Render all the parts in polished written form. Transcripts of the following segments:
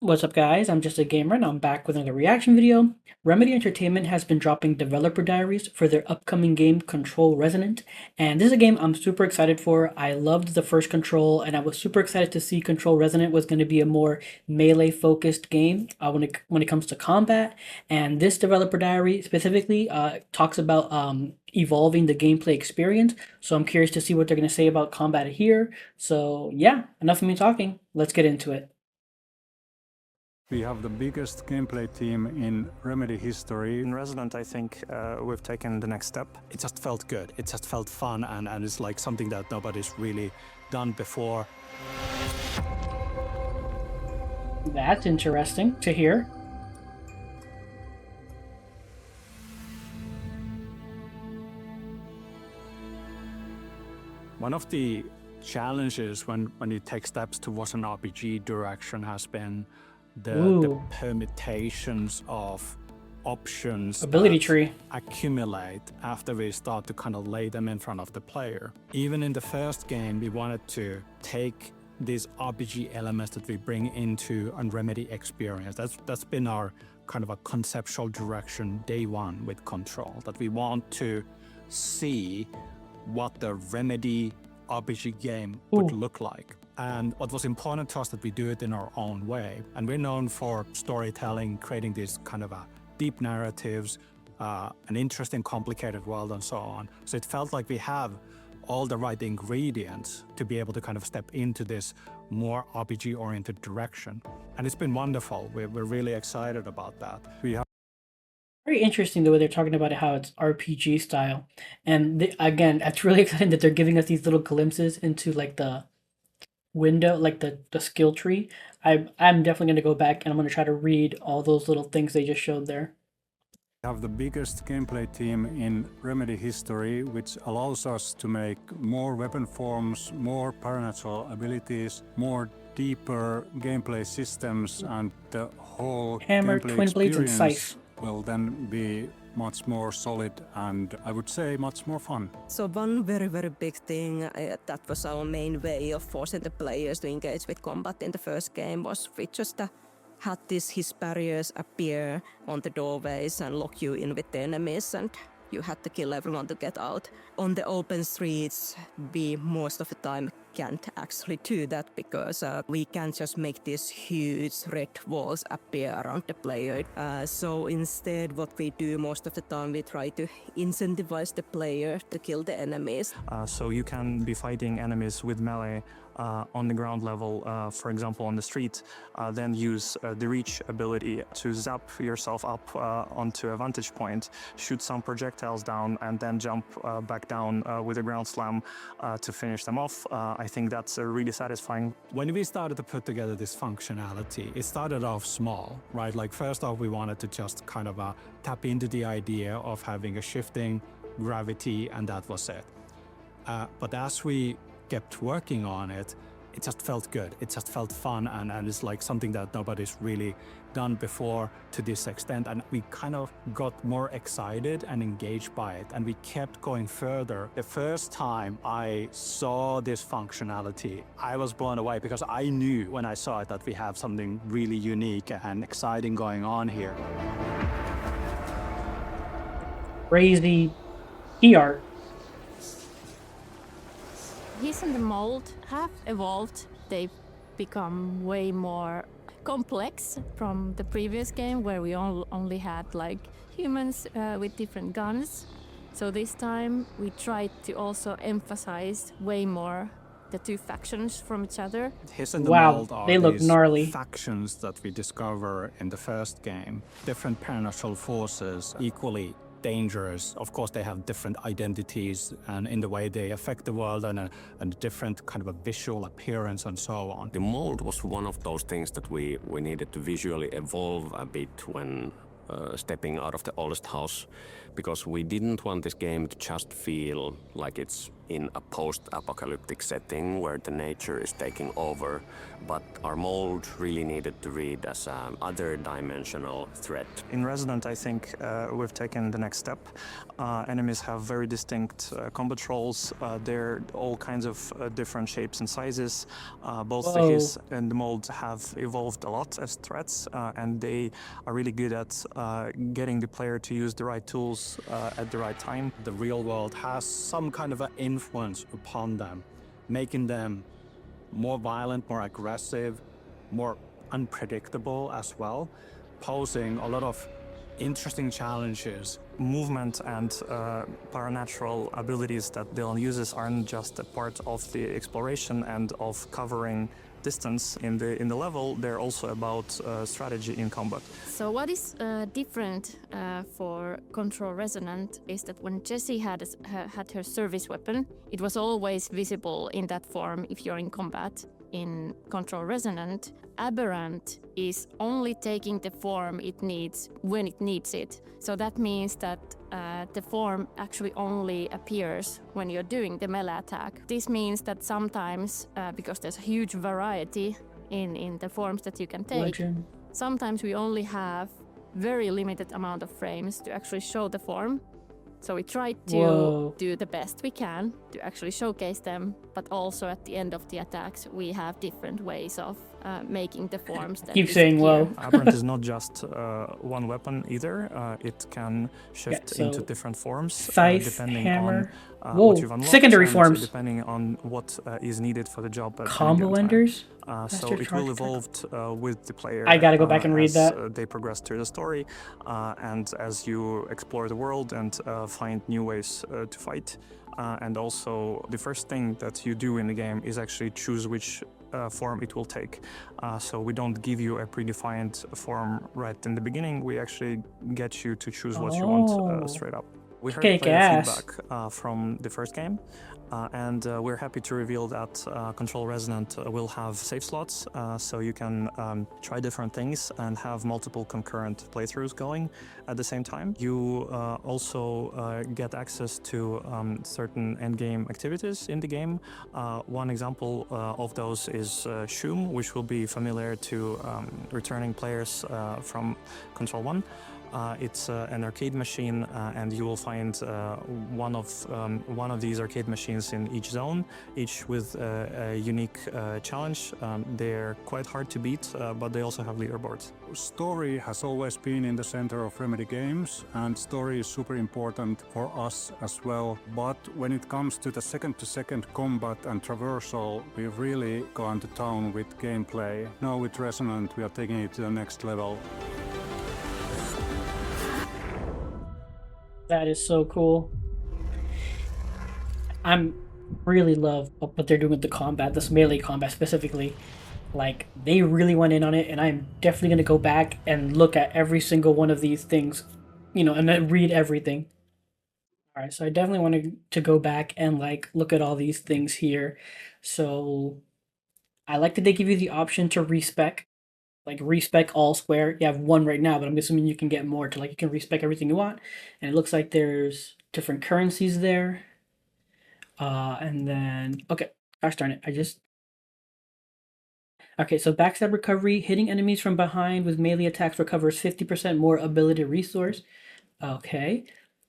What's up, guys? I'm just a gamer, and I'm back with another reaction video. Remedy Entertainment has been dropping developer diaries for their upcoming game, Control Resonant, and this is a game I'm super excited for. I loved the first Control, and I was super excited to see Control Resonant was going to be a more melee-focused game when it comes to combat. And this developer diary specifically talks about evolving the gameplay experience. So I'm curious to see what they're going to say about combat here. So yeah, enough of me talking. Let's get into it. We have the biggest gameplay team in Remedy history. In Resonant, I think we've taken the next step. It just felt good. It just felt fun, and it's like something that nobody's really done before. That's interesting to hear. One of the challenges when you take steps towards an RPG direction has been the permutations of options Ability tree accumulate after we start to kind of lay them in front of the player. Even in the first game, we wanted to take these RPG elements that we bring into a Remedy experience. That's been our kind of a conceptual direction day one with Control, that we want to see what the Remedy RPG game would look like. And what was important to us that we do it in our own way. And we're known for storytelling, creating these kind of deep narratives, an interesting, complicated world, and so on. So it felt like we have all the right ingredients to be able to kind of step into this more RPG-oriented direction. And it's been wonderful. We're really excited about that. very interesting the way they're talking about it, how it's RPG style. And again, it's really exciting that they're giving us these little glimpses into like the window, like the skill tree. I'm definitely going to go back and I'm going to try to read all those little things they just showed there. We have the biggest gameplay team in Remedy history, which allows us to make more weapon forms, more paranatural abilities, more deeper gameplay systems, and the whole Hammer, gameplay twin blades, and experience scythe. will then be much more solid and I would say much more fun. So one very big thing that was our main way of forcing the players to engage with combat in the first game was we just had his barriers appear on the doorways and lock you in with the enemies, and you had to kill everyone to get out. On the open streets, we most of the time can't actually do that because we can't just make these huge red walls appear around the player. So instead, what we do most of the time, we try to incentivize the player to kill the enemies. So you can be fighting enemies with melee on the ground level, for example, on the street, then use the reach ability to zap yourself up onto a vantage point, shoot some projectiles down, and then jump back down with a ground slam to finish them off. I think that's really satisfying. When we started to put together this functionality, it started off small, right? Like first off, we wanted to just kind of tap into the idea of having a shifting gravity, and that was it. But as we kept working on it, it just felt good. It just felt fun, and it's like something that nobody's really done before to this extent. And we kind of got more excited and engaged by it, and we kept going further. The first time I saw this functionality, I was blown away because I knew when I saw it that we have something really unique and exciting going on here. Crazy key art. He's in the mold have evolved. They've become way more complex from the previous game where we only had like humans with different guns. So this time we tried to also emphasize way more the two factions from each other. His and the Wow, Mold are they look these gnarly. factions that we discover in the first game. Different paranatural forces, equally dangerous. Of course, they have different identities and in the way they affect the world and a different kind of a visual appearance and so on. The mold was one of those things that we needed to visually evolve a bit when stepping out of the oldest house, because we didn't want this game to just feel like it's in a post-apocalyptic setting where the nature is taking over, but our mold really needed to read as an other dimensional threat. In Resonant, I think we've taken the next step. Enemies have very distinct combat roles. They're all kinds of different shapes and sizes. Both the Whoa. Hiss and the Mold have evolved a lot as threats, and they are really good at getting the player to use the right tools at the right time. The real world has some kind of an influence upon them, making them more violent, more aggressive, more unpredictable as well, posing a lot of interesting challenges. Movement and paranatural abilities that Dylan uses aren't just a part of the exploration and of covering distance in the level, they're also about strategy in combat. So what is different for Control Resonant is that when Jessie had her service weapon, it was always visible in that form if you're in combat. In Control Resonant, Aberrant is only taking the form it needs when it needs it. So that means that the form actually only appears when you're doing the melee attack. This means that sometimes, because there's a huge variety in the forms that you can take, Legend. sometimes we only have very limited amount of frames to actually show the form. So we try to Whoa. do the best we can to actually showcase them, but also at the end of the attacks we have different ways of making the forms that Keep saying disappear. whoa. Aberrant is not just one weapon either. It can shift Yeah, into so different forms scythe, depending hammer. on Whoa, what you've unlocked secondary and forms. depending on what is needed for the job at any Combo given time. enders. So Master it charge will attack. evolve with the player. I gotta go back and read as, that. They progress through the story, and as you explore the world and find new ways to fight. And also, the first thing that you do in the game is actually choose which form it will take. So we don't give you a predefined form right in the beginning. We actually get you to choose what you Oh. want straight up. We heard Kick player ass. feedback from the first game, and we're happy to reveal that Control Resonant will have save slots, so you can try different things and have multiple concurrent playthroughs going at the same time. You also get access to certain endgame activities in the game. One example of those is Shoom, which will be familiar to returning players from Control 1. It's an arcade machine, and you will find one of these arcade machines in each zone, each with a unique challenge. They're quite hard to beat, but they also have leaderboards. Story has always been in the center of Remedy games, and story is super important for us as well. But when it comes to the second-to-second combat and traversal, we've really gone to town with gameplay. Now with Resonant, we are taking it to the next level. That is so cool. I'm really love what they're doing with the combat, this melee combat specifically. Like, they really went in on it, and I'm definitely gonna go back and look at every single one of these things, and then read everything. All right, so I definitely want to go back and like look at all these things here. So I like that they give you the option to respec, like respec all square. You have one right now, but I'm assuming you can get more to like you can respec everything you want. And it looks like there's different currencies there. And then okay, gosh darn it, okay, so backstab recovery, hitting enemies from behind with melee attacks recovers 50% more ability resource. Okay.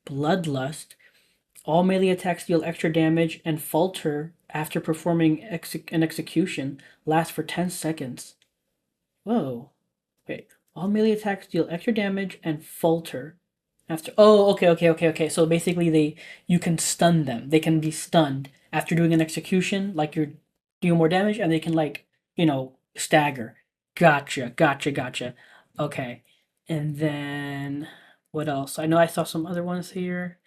Bloodlust. All melee attacks deal extra damage and falter after performing an execution. Lasts for 10 seconds. Whoa. Wait. All melee attacks deal extra damage and falter after. Oh, okay. So basically, you can stun them. They can be stunned after doing an execution, like you're doing more damage, and they can stagger. Gotcha. Okay, and then what else? I know I saw some other ones here.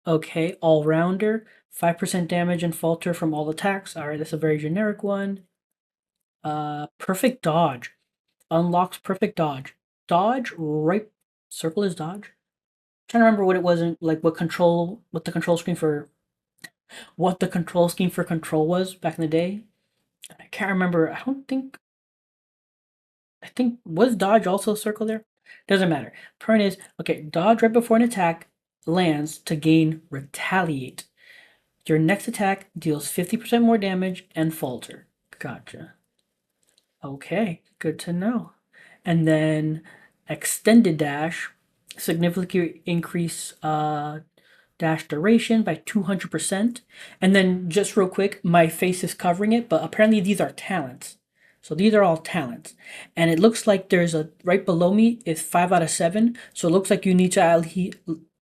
Okay, all rounder, 5% damage and falter from all attacks. All right, that's a very generic one. Perfect dodge. Unlocks perfect dodge. Dodge, right circle is dodge. I'm trying to remember what it was in like what the control scheme for control was back in the day. I can't remember. I think was dodge also a circle there? Doesn't matter. Point is, okay, dodge right before an attack lands to gain retaliate. Your next attack deals 50% more damage and falter. Gotcha. Okay, good to know. And then extended dash, significantly increase dash duration by 200%. And then just real quick, my face is covering it, but apparently these are talents. So these are all talents. And it looks like there's a, right below me is 5 out of 7. So it looks like you need to at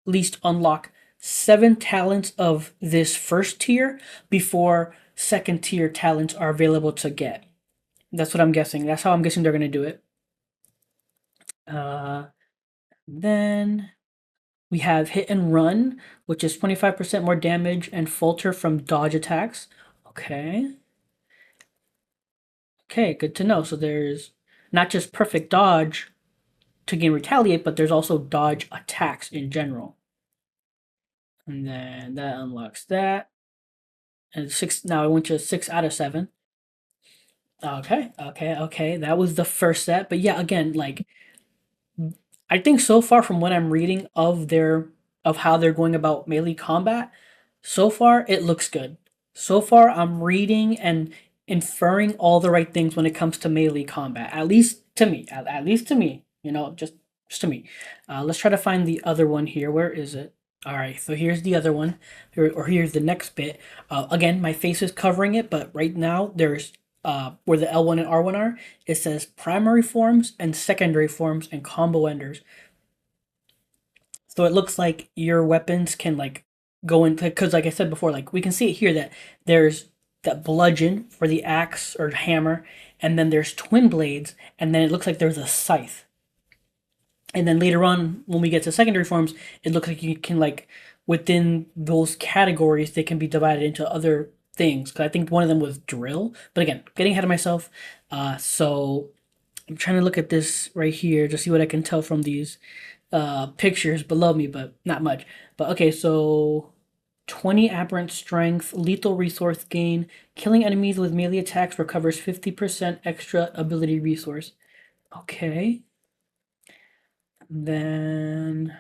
least unlock 7 talents of this first tier before second tier talents are available to get. That's what I'm guessing. That's how I'm guessing they're gonna do it. Then we have hit and run, which is 25% more damage and falter from dodge attacks. Okay. Okay, good to know. So there's not just perfect dodge to gain retaliate, but there's also dodge attacks in general. And then that unlocks that. And 6, now I went to 6 out of 7. Okay. That was the first set. But yeah, again, like I think so far from what I'm reading of how they're going about melee combat, so far it looks good. So far I'm reading and inferring all the right things when it comes to melee combat. At least to me. At least to me. Just to me. Let's try to find the other one here. Where is it? All right, so here's the other one, or here's the next bit. Again, my face is covering it, but right now there's where the L1 and R1 are, it says primary forms and secondary forms and combo enders. So it looks like your weapons can like go in, because like I said before, like we can see it here that there's that bludgeon for the axe or hammer, and then there's twin blades, and then it looks like there's a scythe. And then later on, when we get to secondary forms, it looks like you can like within those categories they can be divided into other things. Because I think one of them was drill. But again, getting ahead of myself. So I'm trying to look at this right here to see what I can tell from these pictures below me, but not much. But okay, so 20 aberrant strength, lethal resource gain, killing enemies with melee attacks recovers 50% extra ability resource. Okay. Then,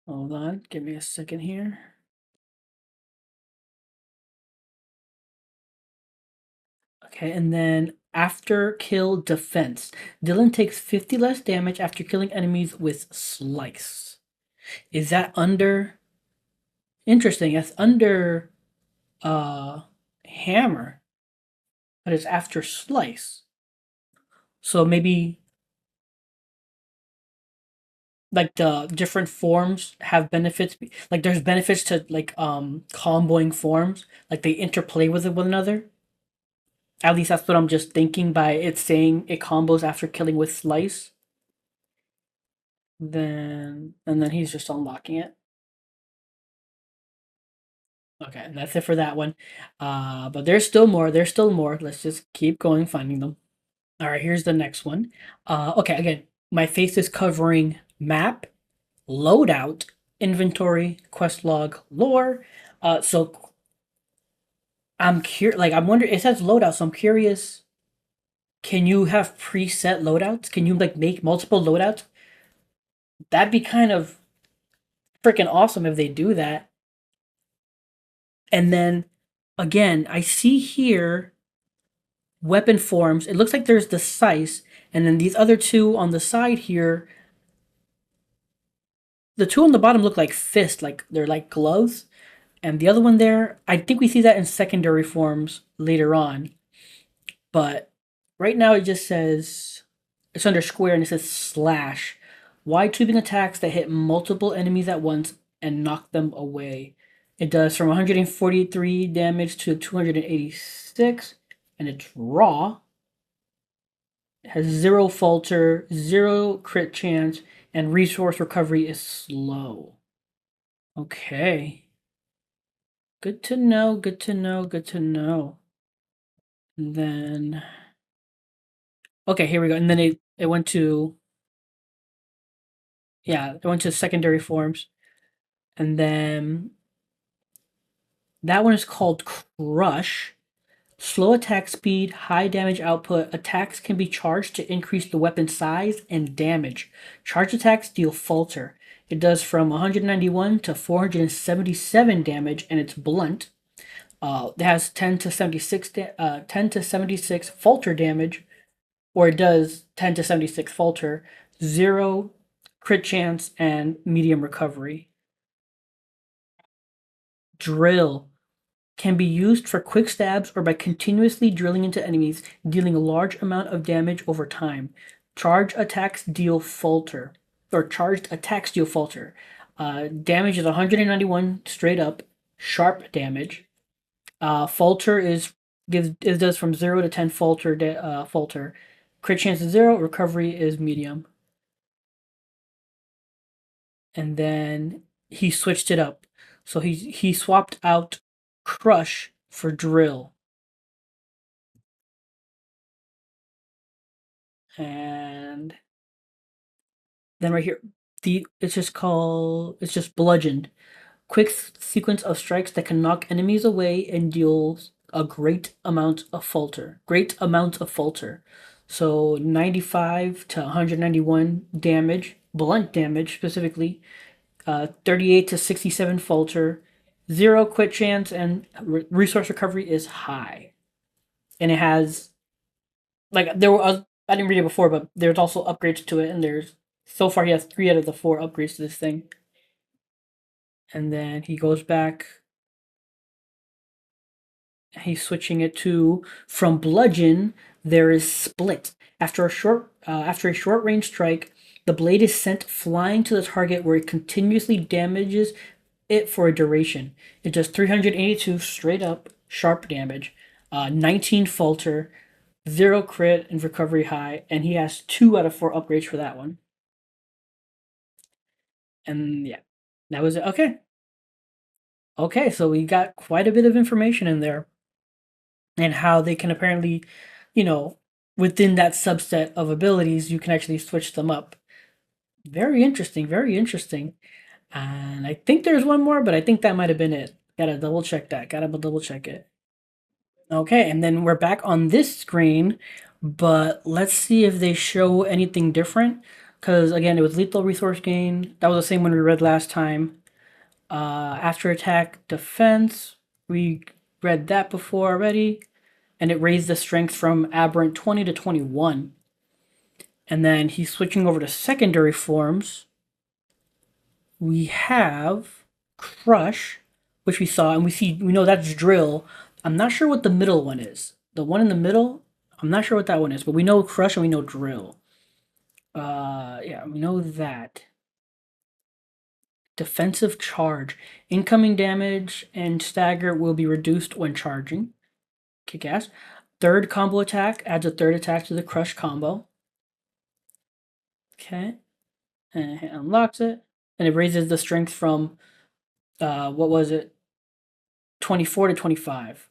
hold on, give me a second here. Okay, and then after kill defense, Dylan takes 50 less damage after killing enemies with slice. Is that under? Interesting. That's under hammer, but it's after slice. So maybe like the different forms have benefits. Like there's benefits to like comboing forms. Like they interplay with one another. At least that's what I'm just thinking by it saying it combos after killing with slice. And then he's just unlocking it. Okay, that's it for that one. But there's still more. There's still more. Let's just keep going, finding them. All right, here's the next one. Okay, again, my face is covering map, loadout, inventory, quest log, lore. So I'm curious. Like I'm wondering. It says loadout, so I'm curious. Can you have preset loadouts? Can you like make multiple loadouts? That'd be kind of freaking awesome if they do that. And then again, I see here weapon forms. It looks like there's the scythe, and then these other two on the side here. The two on the bottom look like fists, like they're like gloves. And the other one there, I think we see that in secondary forms later on. But right now it just says it's under square and it says slash. Wide tubing attacks that hit multiple enemies at once and knock them away. It does from 143 damage to 286, and it's raw. It has 0 falter, 0 crit chance, and resource recovery is slow. Okay. Good to know, good to know, good to know. And then okay, here we go. And then it went to it went to secondary forms. And then that one is called Crush. Slow attack speed, high damage output. Attacks can be charged to increase the weapon size and damage. Charge attacks deal falter. It does from 191 to 477 damage, and it's blunt. It has 10 to 76 falter damage, or it does 10 to 76 falter, 0 crit chance, and medium recovery. Drill can be used for quick stabs or by continuously drilling into enemies, dealing a large amount of damage over time. Charged attacks deal falter. Damage is 191 straight up, sharp damage. Falter it does from 0 to 10 falter. Crit chance is 0, recovery is medium. And then he switched it up. So he swapped out Crush for Drill. And then right here, it's just Bludgeoned. Quick sequence of strikes that can knock enemies away and deals a great amount of falter. So 95 to 191 damage, blunt damage specifically, 38 to 67 falter, 0 quit chance, and resource recovery is high. And it has, like, I didn't read it before, but there's also upgrades to it, and so far he has 3 out of the 4 upgrades to this thing. And then he goes back. He's switching it to, from Bludgeon, there is Split. After a short range strike, the blade is sent flying to the target where it continuously damages it for a duration. It does 382 straight up sharp damage, 19 falter, 0 crit, and recovery high, and he has 2 out of 4 upgrades for that one. And yeah, that was it. Okay, so we got quite a bit of information in there, and how they can apparently, within that subset of abilities, you can actually switch them up. Very interesting, very interesting. And I think there's one more, but I think that might have been it. Gotta double check it. Okay, and then we're back on this screen, but let's see if they show anything different. Because again, it was lethal resource gain. That was the same one we read last time. After attack defense, we read that before already. And it raised the strength from aberrant 20 to 21. And then he's switching over to secondary forms. We have Crush, which we saw, and we know that's Drill. I'm not sure what the middle one is. The one in the middle, I'm not sure what that one is, but we know Crush and we know Drill. Yeah, we know that. Defensive charge. Incoming damage and stagger will be reduced when charging. Kick ass. Third combo attack adds a third attack to the Crush combo. Okay. And it unlocks it. And it raises the strength from, 24 to 25.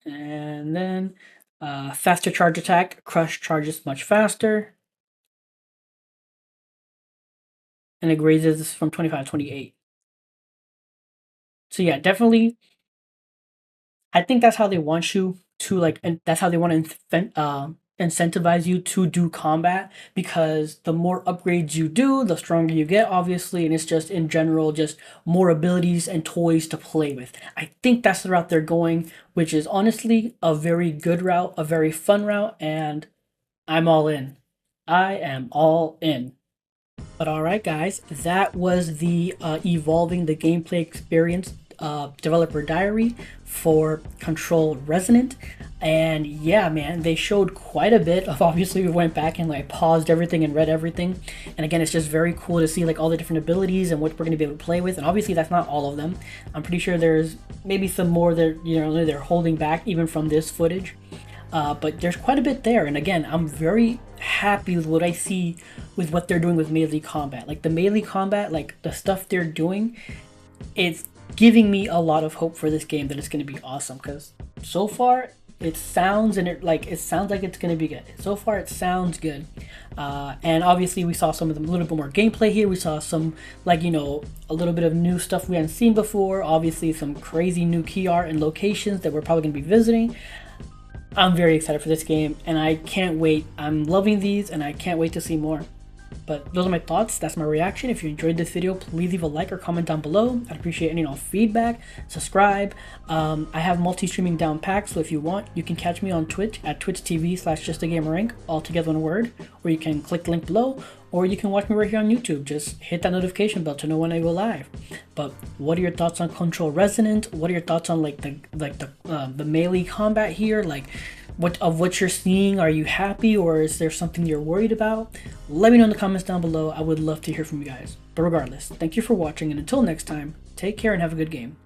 And then faster charge attack. Crush charges much faster. And it raises from 25 to 28. So yeah, definitely, I think that's how they want you to, and that's how they want to incentivize you to do combat, because the more upgrades you do, the stronger you get, obviously, and it's just, in general, just more abilities and toys to play with. I think that's the route they're going, which is honestly a very good route, a very fun route, and I'm all in. I am all in. But alright guys, that was the Evolving the Gameplay Experience developer diary for Control Resonant. And yeah, man, they showed quite a bit of, obviously we went back and paused everything and read everything. And again, it's just very cool to see all the different abilities and what we're going to be able to play with. And obviously that's not all of them. I'm pretty sure there's maybe some more that they're holding back even from this footage. But there's quite a bit there, and again, I'm very happy with what I see with what they're doing with melee combat. The melee combat, the stuff they're doing, it's giving me a lot of hope for this game that it's going to be awesome, because so far it sounds like it's going to be good. So far it sounds good. And obviously we saw some of a little bit more gameplay here. We saw some a little bit of new stuff we hadn't seen before. Obviously some crazy new key art and locations that we're probably going to be visiting. I'm very excited for this game, and I can't wait. I'm loving these, and I can't wait to see more. But those are my thoughts. That's my reaction. If you enjoyed this video, please leave a like or comment down below. I'd appreciate any feedback. Subscribe. I have multi-streaming down packed, so if you want, you can catch me on Twitch at twitch.tv/justagamerrank, all together in a word, or you can click the link below, or you can watch me right here on YouTube. Just hit that notification bell to know when I go live. But what are your thoughts on Control Resonant? What are your thoughts on the melee combat here? Like, what you're seeing? Are you happy, or is there something you're worried about? Let me know in the comments down below. I would love to hear from you guys. But regardless, thank you for watching, and until next time, take care and have a good game.